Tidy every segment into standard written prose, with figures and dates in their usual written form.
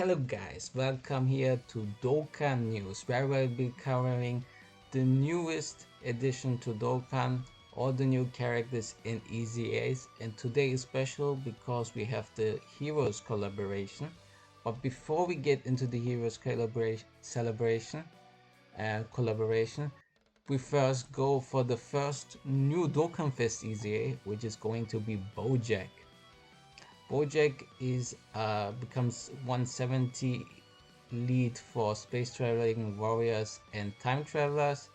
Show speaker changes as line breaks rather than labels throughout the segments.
Hello guys, welcome here to Dokkan News, where we'll be covering the newest addition to Dokkan, all the new characters in EZAs, and today is special because we have the Heroes collaboration. But before we get into the Heroes collaboration, we first go for the first new Dokkan Fest EZA, which is going to be Bojack. Bojack is becomes 170 lead for space traveling warriors and time travelers.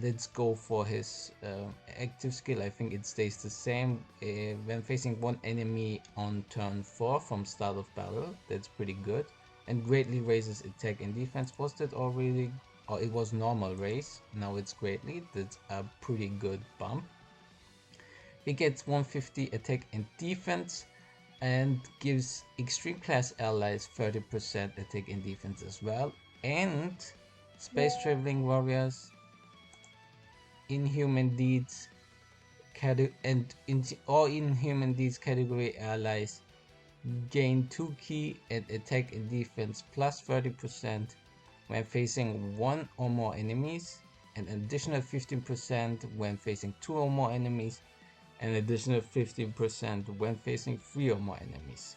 Let's go for his active skill. I think it stays the same when facing one enemy on turn 4 from start of battle. That's pretty good, and greatly raises attack and defense. Was that already? Or it was normal raise. Now it's greatly. That's a pretty good bump. He gets 150 attack and defense, and gives extreme class allies 30% attack and defense as well, and space traveling warriors, inhuman deeds inhuman deeds category allies gain 2 key and attack and defense plus 30% when facing 1 or more enemies, an additional 15% when facing 2 or more enemies, an additional 15% when facing 3 or more enemies.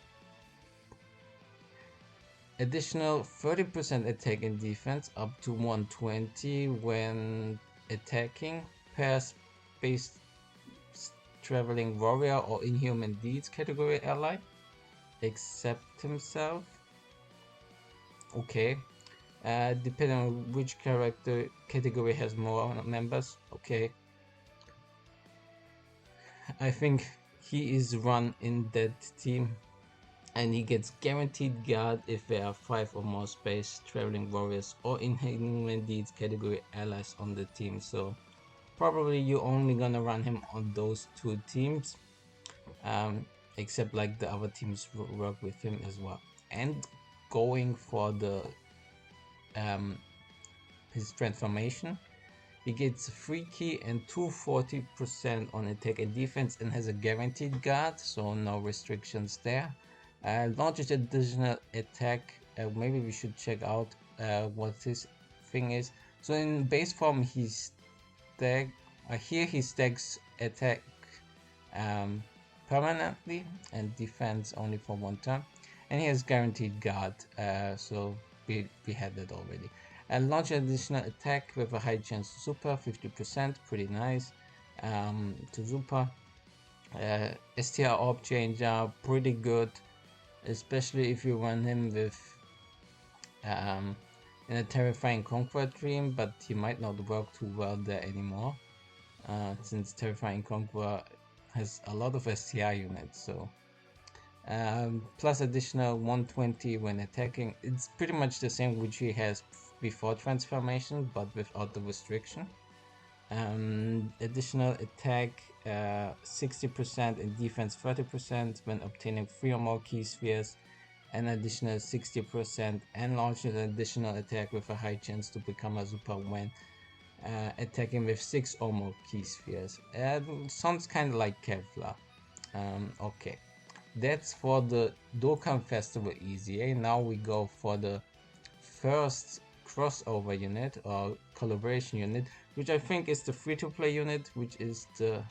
Additional 30% attack and defense up to 120 when attacking per space traveling warrior or inhuman deeds category ally, except himself. Okay. Depending on which character category has more members. Okay. I think he is run in that team, and he gets guaranteed guard if there are 5 or more space traveling warriors or inhuman deeds category allies on the team. So probably you're only gonna run him on those 2 teams, except like the other teams work with him as well. And going for the his transformation, he gets 3 key and 240% on attack and defense, and has a guaranteed guard, so no restrictions there. Launches additional attack. Maybe we should check out what his thing is. So in base form, he stacks attack permanently and defense only for 1 turn, and he has guaranteed guard. So we had that already. And launch additional attack with a high chance to super, 50%, pretty nice. To super. STR orb changer, pretty good, especially if you run him with in a terrifying conqueror dream, but he might not work too well there anymore, since terrifying conqueror has a lot of STR units. So plus additional 120 when attacking. It's pretty much the same which he has before transformation, but without the restriction. Additional attack 60% and defense 30% when obtaining 3 or more key spheres, an additional 60%, and launches an additional attack with a high chance to become a super when attacking with 6 or more key spheres. Sounds kind of like Kevlar. Okay, that's for the Dokkan Festival EZA. Now we go for the first crossover unit or collaboration unit, which I think is the free-to-play unit, which is the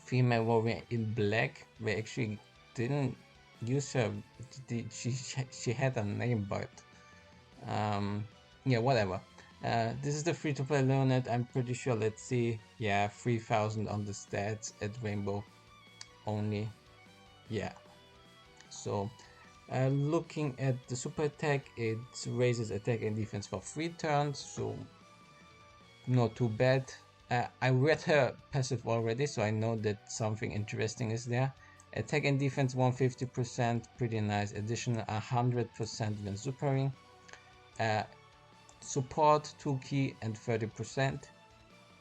female warrior in black. We actually didn't use her. She had a name, but yeah, whatever. This is the free-to-play unit. I'm pretty sure. Let's see. Yeah, 3000 on the stats at Rainbow only. Yeah. So looking at the super attack, it raises attack and defense for 3 turns, so not too bad. I read her passive already, so I know that something interesting is there. Attack and defense 150%, pretty nice. Additional 100% when supering. Support 2 key and 30%.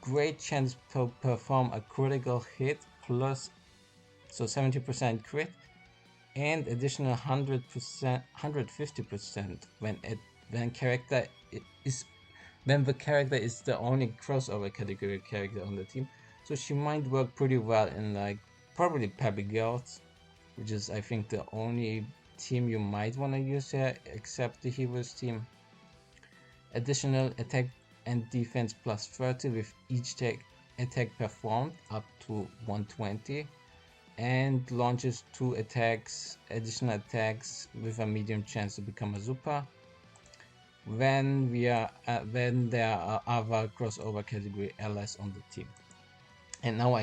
Great chance to perform a critical hit plus, so 70% crit, and additional 100%, 150% when the character is the only crossover category character on the team. So she might work pretty well in like probably Peppy Girls, which is I think the only team you might want to use here except the heroes team. Additional attack and defense plus 30 with each attack performed up to 120, and launches 2 additional attacks with a medium chance to become a super when there are other crossover category allies on the team. And now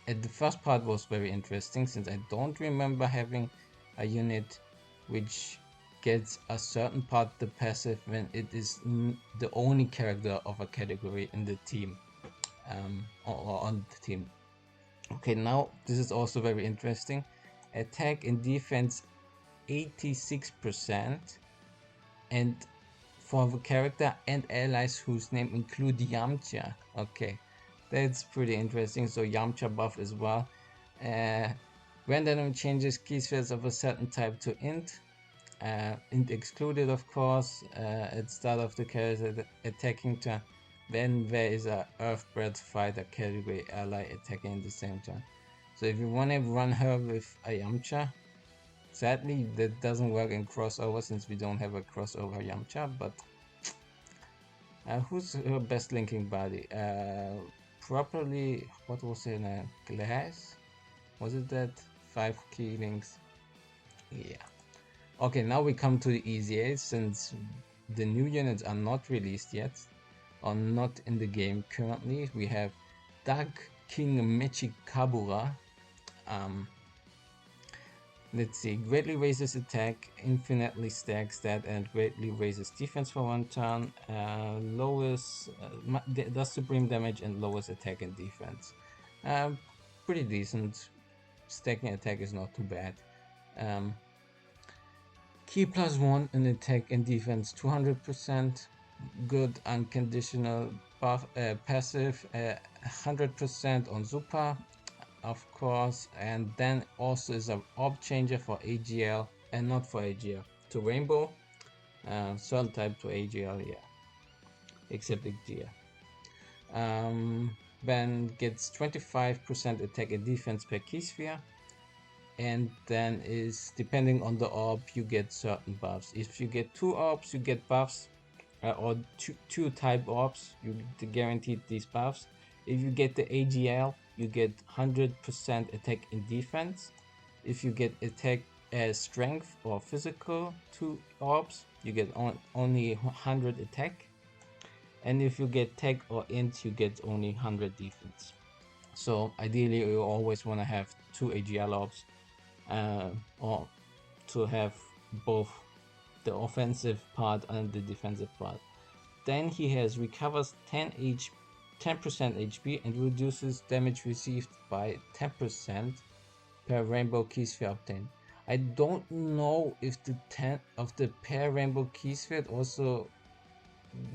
the first part was very interesting, since I don't remember having a unit which gets a certain part the passive when it is the only character of a category in the team, or on the team. Okay, now this is also very interesting. Attack and defense 86%, and for the character and allies whose name include Yamcha. Okay, that's pretty interesting. So Yamcha buff as well. Random changes key spheres of a certain type to int. Int excluded, of course, at start of the character attacking turn. Then there is a Earthbred fighter category ally attacking at the same turn. So if you want to run her with a Yamcha, sadly that doesn't work in crossover since we don't have a crossover Yamcha, but who's her best linking body? Properly, what was in a glass? Was it that 5 key links? Yeah. Okay, now we come to the EZAs, since the new units are not released yet, or not in the game currently. We have Dark King Mechi Kabura. Let's see, greatly raises attack, infinitely stacks that, and greatly raises defense for 1 turn. Does supreme damage and lowers attack and defense. Pretty decent. Stacking attack is not too bad. Key +1 in attack and defense 200%. Good unconditional buff, passive 100% on super, of course, and then also is an orb changer for AGL, and not for AGL, to Rainbow, certain type to AGL, yeah, except AGL. Then gets 25% attack and defense per key sphere, and then is depending on the orb you get certain buffs. If you get 2 orbs you get buffs, or two type orbs you guaranteed these buffs. If you get the AGL you get 100% attack and defense. If you get attack as strength or physical 2 orbs you get only 100 attack, and if you get tech or int you get only 100 defense. So ideally you always want to have 2 AGL orbs, or to have both the offensive part and the defensive part. Then he has recovers 10% HP and reduces damage received by 10% per rainbow key sphere obtained. I don't know if the 10 of the per rainbow key sphere also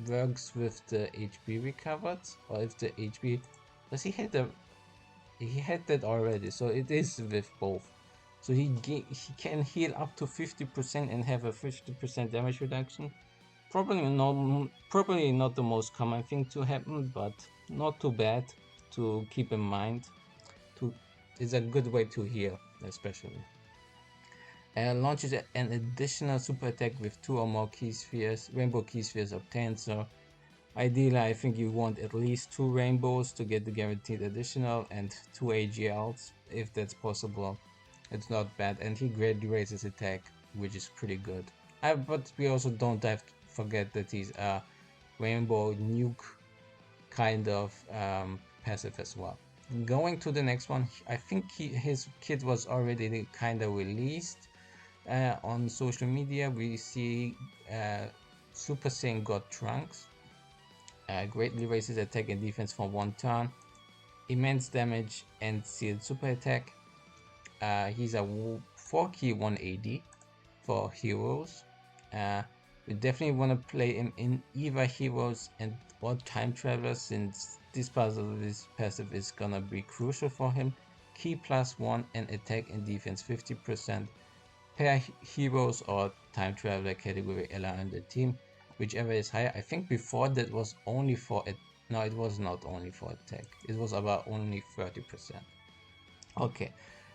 works with the HP recovered, or if the HP does he had that already, so it is with both. So he can heal up to 50% and have a 50% damage reduction. Probably not the most common thing to happen, but not too bad to keep in mind. It's a good way to heal, especially. Launches an additional super attack with 2 or more key spheres, rainbow key spheres obtained. So ideally I think you want at least 2 rainbows to get the guaranteed additional, and 2 AGLs if that's possible. It's not bad, and he greatly raises attack, which is pretty good. But we also don't have to forget that he's a rainbow nuke kind of passive as well. Going to the next one, I think his kit was already kind of released on social media. We see Super Saiyan God Trunks. Greatly raises attack and defense for 1 turn. Immense damage and sealed super attack. He's a 4-key 180 for heroes. We definitely want to play him in either heroes and or time travelers, since this part of this passive is gonna be crucial for him. Key +1 and attack and defense 50% per heroes or time traveler category ally on the team, whichever is higher. I think before that was only for it. No, it was not only for attack. It was about only 30%. Okay.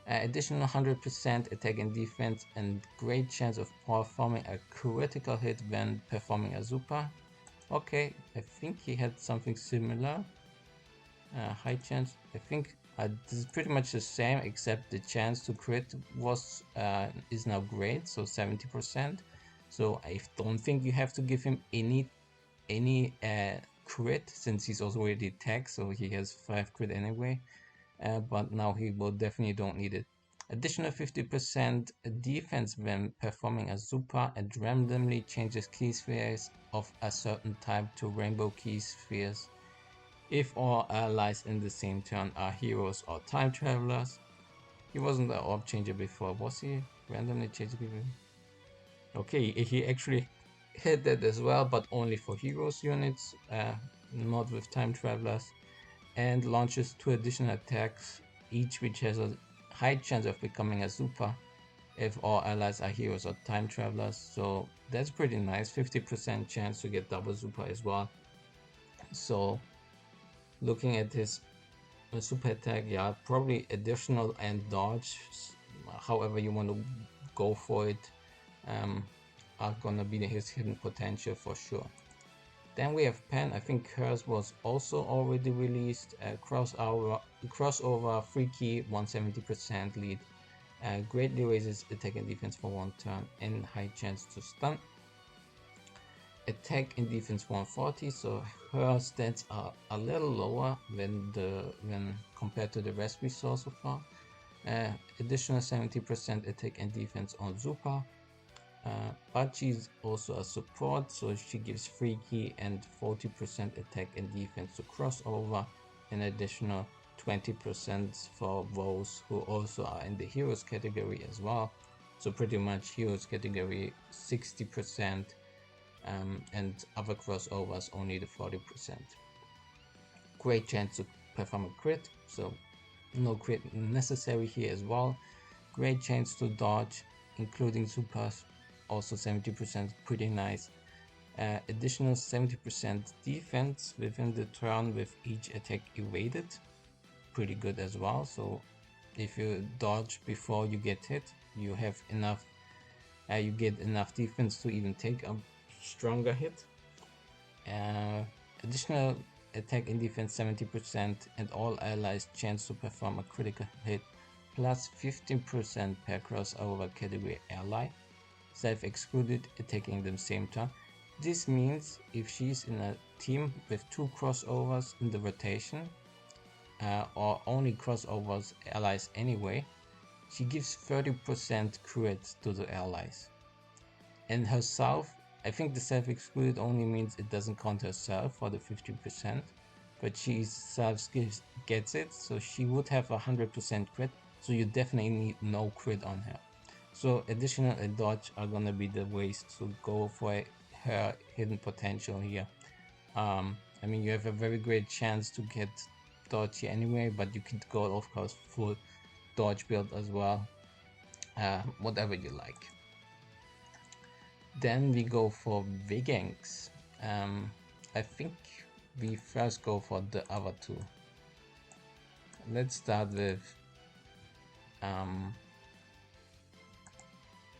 Additional 100% attack and defense, and great chance of performing a critical hit when performing a super. Okay, I think he had something similar. High chance. I think this is pretty much the same, except the chance to crit was is now great, so 70%. So I don't think you have to give him any crit, since he's already attack, so he has 5 crit anyway. But now he will definitely don't need it. Additional 50% defense when performing a super, and randomly changes key spheres of a certain type to rainbow key spheres if all allies in the same turn are heroes or time travelers. He wasn't an orb changer before, was he? Randomly changes people. Okay, he actually hit that as well, but only for heroes units, not with time travelers. And launches 2 additional attacks, each which has a high chance of becoming a super if all allies are heroes or time travelers. So that's pretty nice, 50% chance to get double super as well. So looking at his super attack, yeah, probably additional and dodge, however you want to go for it, are gonna be his hidden potential for sure. Then we have Pen. I think hers was also already released. Crossover, free key, 170% lead. Greatly raises attack and defense for 1 turn, and high chance to stun. Attack and defense 140, so her stats are a little lower when compared to the rest we saw so far. Additional 70% attack and defense on Zupa. But she's also a support, so she gives free key and 40% attack and defense to crossover, an additional 20% for those who also are in the heroes category as well. So pretty much heroes category 60%, and other crossovers only the 40%. Great chance to perform a crit, so no crit necessary here as well. Great chance to dodge, including supers, also 70%, pretty nice. Additional 70% defense within the turn with each attack evaded, pretty good as well. So if you dodge before you get hit, you have enough, you get enough defense to even take a stronger hit. Additional attack and defense 70%, and all allies chance to perform a critical hit, plus 15% per crossover category ally, self-excluded, attacking them same turn. This means if she's in a team with 2 crossovers in the rotation, or only crossovers allies anyway, she gives 30% crit to the allies. And herself, I think the self-excluded only means it doesn't count herself for the 50%, but she self gets it, so she would have 100% crit, so you definitely need no crit on her. So additional and dodge are gonna be the ways to go for her hidden potential here. I mean, you have a very great chance to get dodge here anyway, but you could go, of course, full dodge build as well. Whatever you like. Then we go for Vegangs. I think we first go for the other 2. Let's start with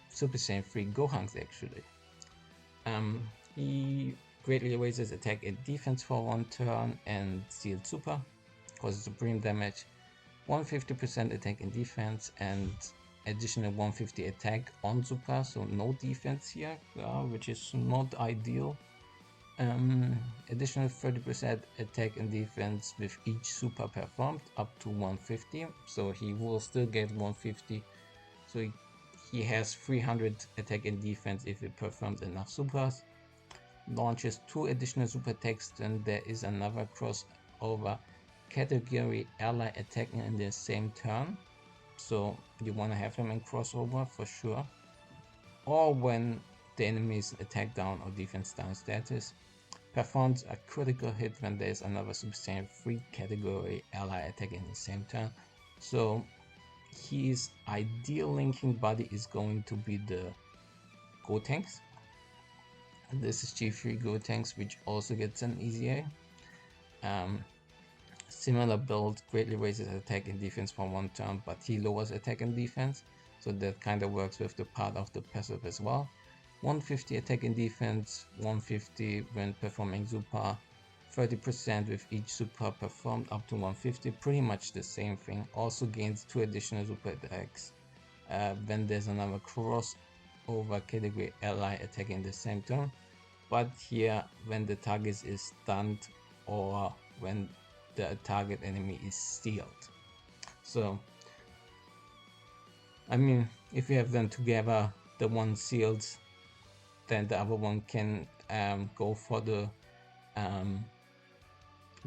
Super Saiyan 3 Gohanks actually. He greatly raises attack and defense for 1 turn and sealed super, causes supreme damage, 150% attack and defense, and additional 150 attack on super, so no defense here, which is not ideal. Additional 30% attack and defense with each super performed, up to 150, so he will still get 150, so he has 300 attack and defense if he performs enough supers. Launches 2 additional super attacks, then there is another crossover category ally attacking in the same turn, so you want to have him in crossover for sure, or when the enemy is attack down or defense down status. Performs a critical hit when there is another Super Saiyan 3 category ally attacking in the same turn. So his ideal linking body is going to be the Gotenks. This is G3 Gotenks, which also gets an EZA. Similar build, greatly raises attack and defense for 1 turn, but he lowers attack and defense, so that kind of works with the part of the passive as well. 150 attack and defense, 150 when performing super, 30% with each super performed up to 150, pretty much the same thing. Also gains 2 additional super attacks when there's another crossover category ally attacking the same turn, but here when the target is stunned or when the target enemy is sealed. So I mean, if you have them together, the one sealed, then the other one can go for the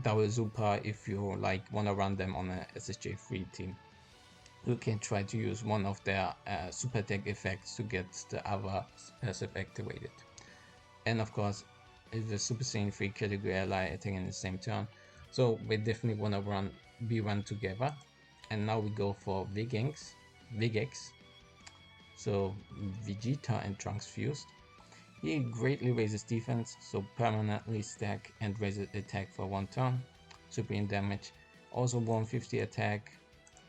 double super if you like want to run them on a SSJ free team. You can try to use one of their super attack effects to get the other passive activated. And of course, it's a Super Saiyan 3 category ally attacking in the same turn. So we definitely want to be run together. And now we go for Vegex. So Vegeta and Trunks fused. He greatly raises defense, so permanently stack and raises attack for 1 turn. Supreme damage. Also 150 attack,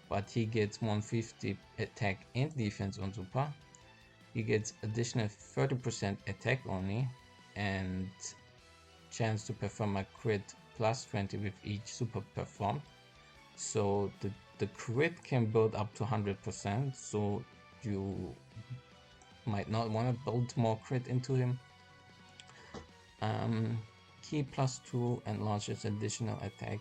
but he gets 150 attack and defense on super. He gets additional 30% attack only and chance to perform a crit plus 20 with each super performed. So the crit can build up to 100%, so you might not want to build more crit into him. Key plus 2 and launches additional attack,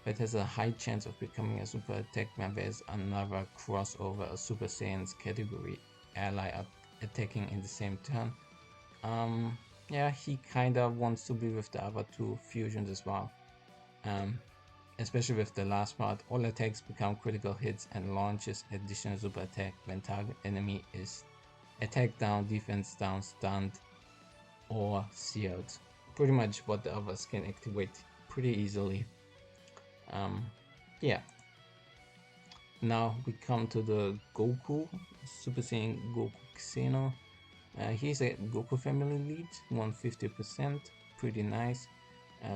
but has a high chance of becoming a super attack when there's another crossover, a Super Saiyan's category ally attacking in the same turn. Yeah, he kinda wants to be with the other 2 fusions as well. Especially with the last part, all attacks become critical hits and launches additional super attack when target enemy is attack down, defense down, stunned, or sealed. Pretty much what the others can activate pretty easily. Yeah. Now we come to the Goku, Super Saiyan Goku Xeno. He's a Goku family lead, 150%, pretty nice.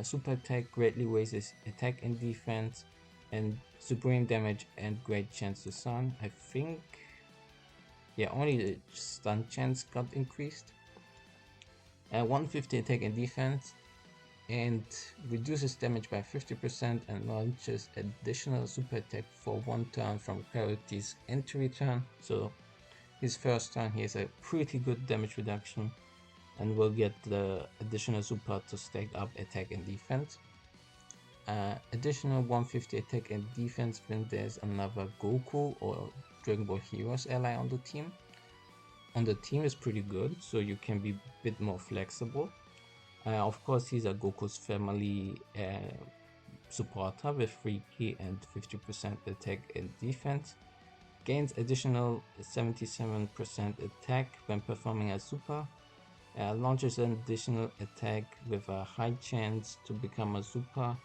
Super attack greatly raises attack and defense, and supreme damage and great chance to stun. I think, yeah, only the stun chance got increased. 150 attack and defense, and reduces damage by 50% and launches additional super attack for 1 turn from priority's entry turn. So his first turn he has a pretty good damage reduction and will get the additional super to stack up attack and defense. Additional 150 attack and defense when there's another Goku or Dragon Ball Heroes ally on the team. On the team is pretty good, so you can be a bit more flexible. Of course, he's a Goku's family supporter with 3 key and 50% attack and defense. Gains additional 77% attack when performing a super. Launches an additional attack with a high chance to become a super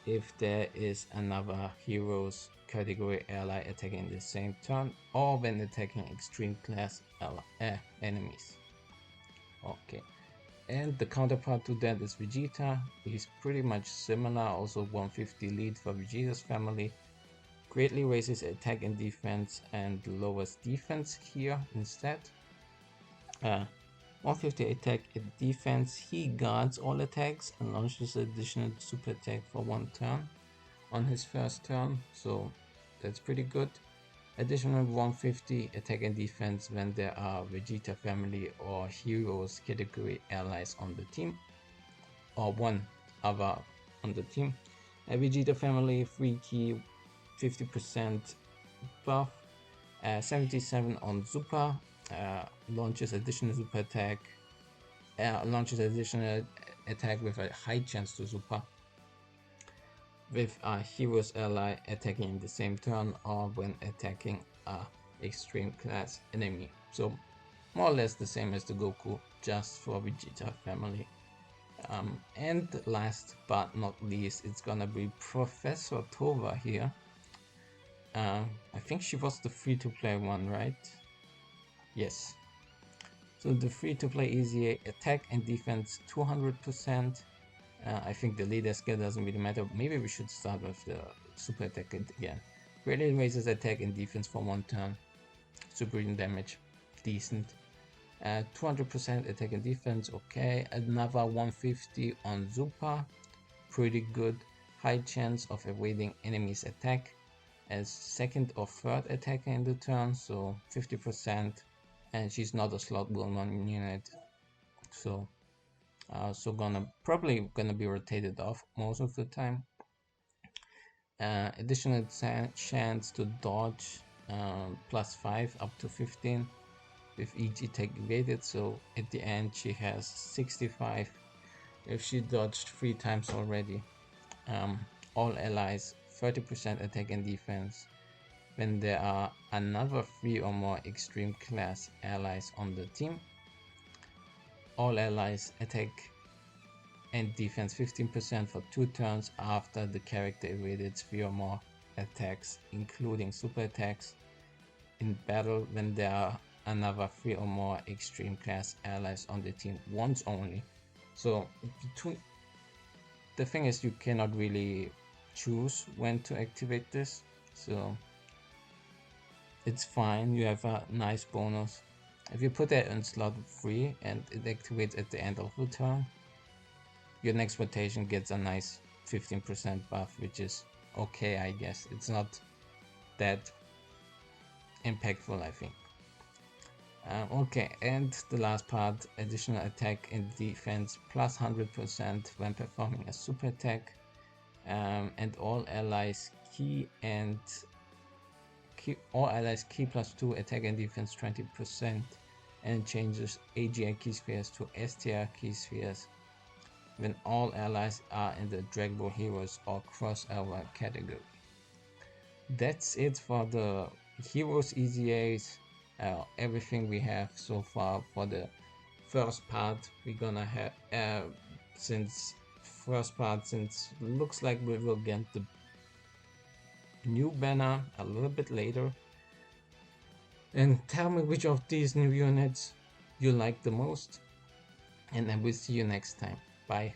if there is another hero's category ally attacking the same turn or when attacking extreme class enemies. Okay. And the counterpart to that is Vegeta. He's pretty much similar, also 150 lead for Vegeta's family. Greatly raises attack and defense and lowers defense here instead. 150 attack and defense. He guards all attacks and launches additional super attack for 1 turn on his first turn, so that's pretty good. Additional 150 attack and defense when there are Vegeta family or heroes category allies on the team, or one other on the team. A Vegeta family 3 key, 50% buff, 77 on super, launches additional super attack, launches additional attack with a high chance to super, with a hero's ally attacking in the same turn or when attacking a extreme class enemy. So more or less the same as the Goku, just for Vegeta family. And last but not least, it's gonna be Professor Tova here. I think she was the free-to-play one, right? Yes. So the free-to-play EZA attack and defense 200%, I think the leader skill doesn't really matter. Maybe we should start with the super attack again. Greatly raises attack and defense for 1 turn. Super damage, decent. 200% attack and defense, okay. Another 150 on Super, pretty good. High chance of evading enemy's attack as second or third attacker in the turn, so 50%. And she's not a slot well-known unit, so probably gonna be rotated off most of the time. Additional chance to dodge, +5 up to 15 with each attack evaded, so at the end she has 65 if she dodged 3 times already. All allies 30% attack and defense when there are another 3 or more extreme class allies on the team. All allies attack and defense 15% for 2 turns after the character evaded 3 or more attacks, including super attacks, in battle when there are another 3 or more extreme class allies on the team, once only. So the thing is, you cannot really choose when to activate this, so it's fine. You have a nice bonus. If you put that in slot 3 and it activates at the end of the turn, your next rotation gets a nice 15% buff, which is okay, I guess. It's not that impactful, I think. Okay, and the last part, additional attack and defense plus 100% when performing a super attack, and all allies key +2 attack and defense 20%, and changes AGI key spheres to STR key spheres when all allies are in the Dragon Ball Heroes or crossover category. That's it for the Heroes EZAs. Everything we have so far for the first part. We're gonna have since looks like we will get the new banner a little bit later. And tell me which of these new units you like the most, and I will see you next time. Bye.